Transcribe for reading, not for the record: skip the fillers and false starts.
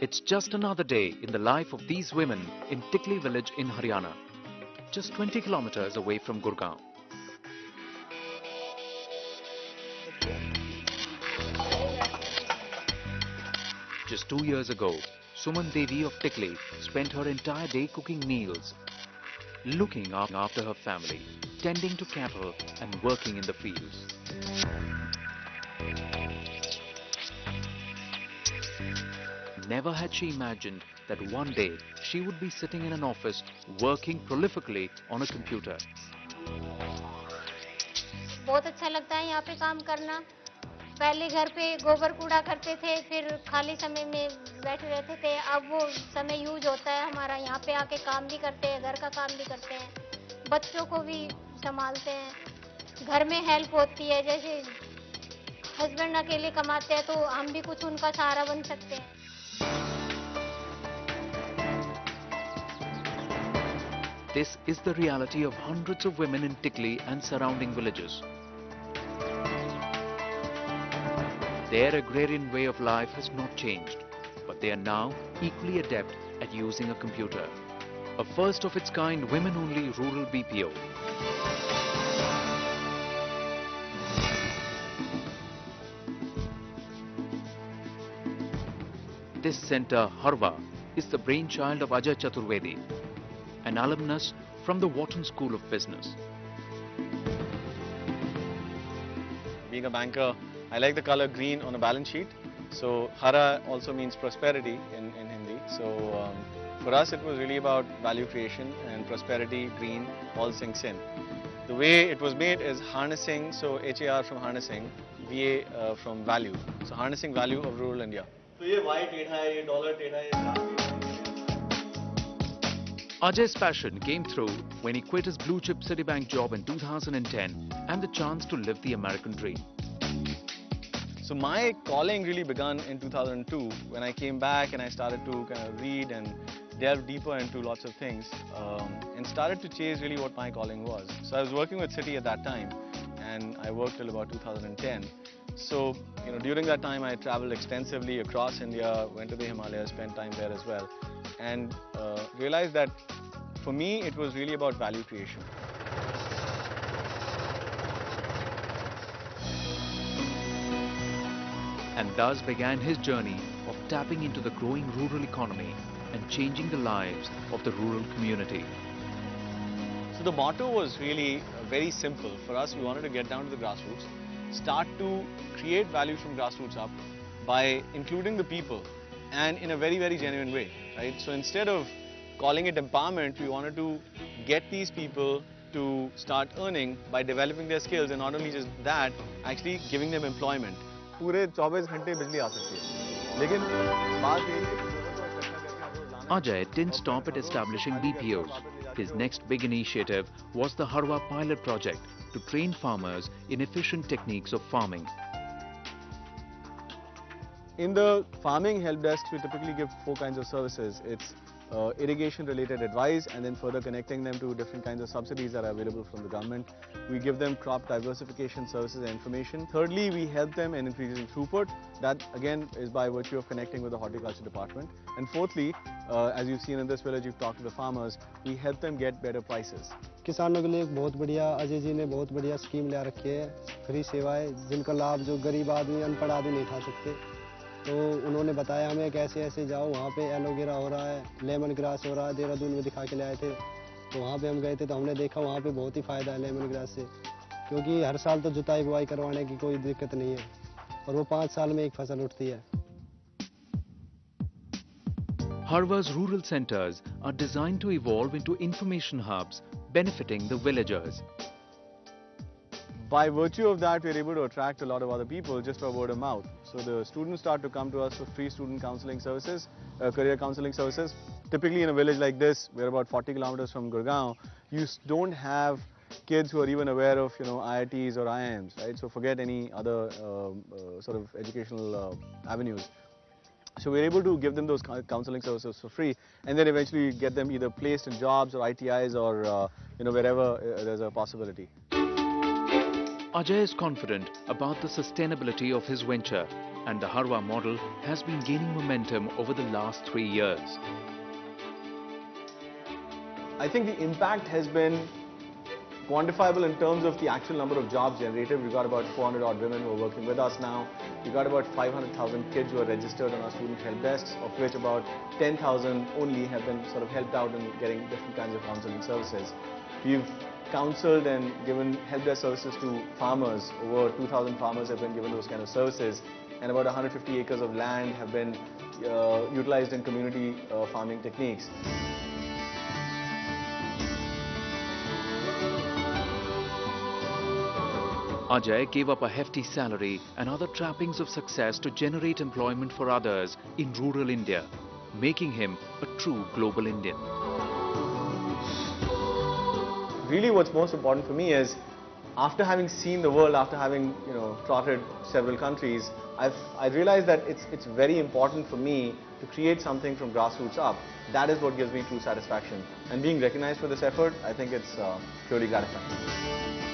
It's just another day in the life of these women in Tikli village in Haryana, just 20 kilometers away from Gurgaon. Just 2 years ago, Suman Devi of Tikli spent her entire day cooking meals, looking after her family, tending to cattle and working in the fields. Never had she imagined that one day she would be sitting in an office working prolifically on a computer. बहुत अच्छा लगता है यहाँ पे काम करना। पहले घर पे गोबर कूड़ा करते थे, फिर खाली समय में बैठे रहते थे। अब वो समय यूज होता है हमारा, यहाँ पे आके काम भी करते हैं, घर का काम भी करते हैं, बच्चों को भी संभालते हैं, घर में हेल्प होती है। जैसे हस्बैंड अकेले कमाते हैं तो हम भी कुछ उनका सहारा बन सकते हैं। This is the reality of hundreds of women in Tikli and surrounding villages. Their agrarian way of life has not changed, but they are now equally adept at using a computer. A first of its kind women-only rural BPO. This center, HarVa, is the brainchild of Ajay Chaturvedi, an alumnus from the Wharton School of Business. Being a banker, I like the color green on a balance sheet. So Hara also means prosperity in Hindi. So for us it was really about value creation, and prosperity, green, all sinks in. The way it was made is harnessing, so HAR from harnessing, VA from value. So harnessing value of rural India. So ये white टेढ़ा है, ये dollar टेढ़ा है, Ajay's passion came through when he quit his blue-chip Citibank job in 2010 and the chance to live the American dream. So my calling really began in 2002 when I came back and I started to kind of read and delve deeper into lots of things and started to chase really what my calling was. So I was working with Citi at that time, and I worked till about 2010. So during that time I traveled extensively across India, went to the Himalayas, spent time there as well, and realized that for me it was really about value creation. And thus began his journey of tapping into the growing rural economy and changing the lives of the rural community. So the motto was really very simple. For us, we wanted to get down to the grassroots, start to create value from grassroots up by including the people, and in a very, very genuine way, right? So instead of calling it empowerment, we wanted to get these people to start earning by developing their skills, and not only just that, actually giving them employment. पूरे 24 घंटे बिजली आ सकती है, लेकिन बात ये है कि Ajay didn't stop at establishing BPOs. His next big initiative was the HarVa pilot project to train farmers in efficient techniques of farming. In the farming help desk, we typically give 4 kinds of services. It's irrigation related advice, and then further connecting them to different kinds of subsidies that are available from the government. We give them crop diversification services and information. Thirdly, we help them in increasing throughput. That again is by virtue of connecting with the horticulture department. And fourthly, as you've seen in this village, you've talked to the farmers, we help them get better prices. किसानों के लिए एक बहुत बढ़िया अजय जी ने बहुत बढ़िया scheme ले रखी है, फ्री सेवाएं जिनका लाभ जो गरीब आदमी अनपढ़ आदमी नहीं उठा सकते। तो उन्होंने बताया हमें कैसे ऐसे जाओ, वहाँ पे एलोवेरा हो रहा है, लेमन ग्रास हो रहा है, देहरादून में दिखा के ले आए थे। तो वहाँ पे हम गए थे तो हमने देखा वहाँ पे बहुत ही फ़ायदा है लेमन ग्रास से, क्योंकि हर साल तो जुताई बुआई करवाने की कोई दिक्कत नहीं है और वो 5 साल में एक फसल उठती है। HarVa's rural centers are designed to evolve into information hubs benefiting the villagers. By virtue of that, we're able to attract a lot of other people just by word of mouth. So the students start to come to us for free student counseling services, career counseling services. Typically in a village like this, we're about 40 kilometers from Gurgaon, you don't have kids who are even aware of IITs or IIMs, right? So forget any other sort of educational avenues. So we're able to give them those counseling services for free, and then eventually get them either placed in jobs or ITIs or wherever there's a possibility. Ajay is confident about the sustainability of his venture and the HarVa model has been gaining momentum over the last 3 years. I think the impact has been quantifiable in terms of the actual number of jobs generated. We've got about 400 odd women who are working with us now. We've got about 500,000 kids who are registered on our student help desks, of which about 10,000 only have been sort of helped out in getting different kinds of counseling services. We've counseled and given help desk services to farmers. Over 2,000 farmers have been given those kind of services, and about 150 acres of land have been utilized in community farming techniques. Ajay gave up a hefty salary and other trappings of success to generate employment for others in rural India, making him a true global Indian. Really what's most important for me is, after having seen the world, after having trotted several countries, I realized that it's very important for me to create something from grassroots up. That is what gives me true satisfaction. And being recognized for this effort, I think it's purely gratifying.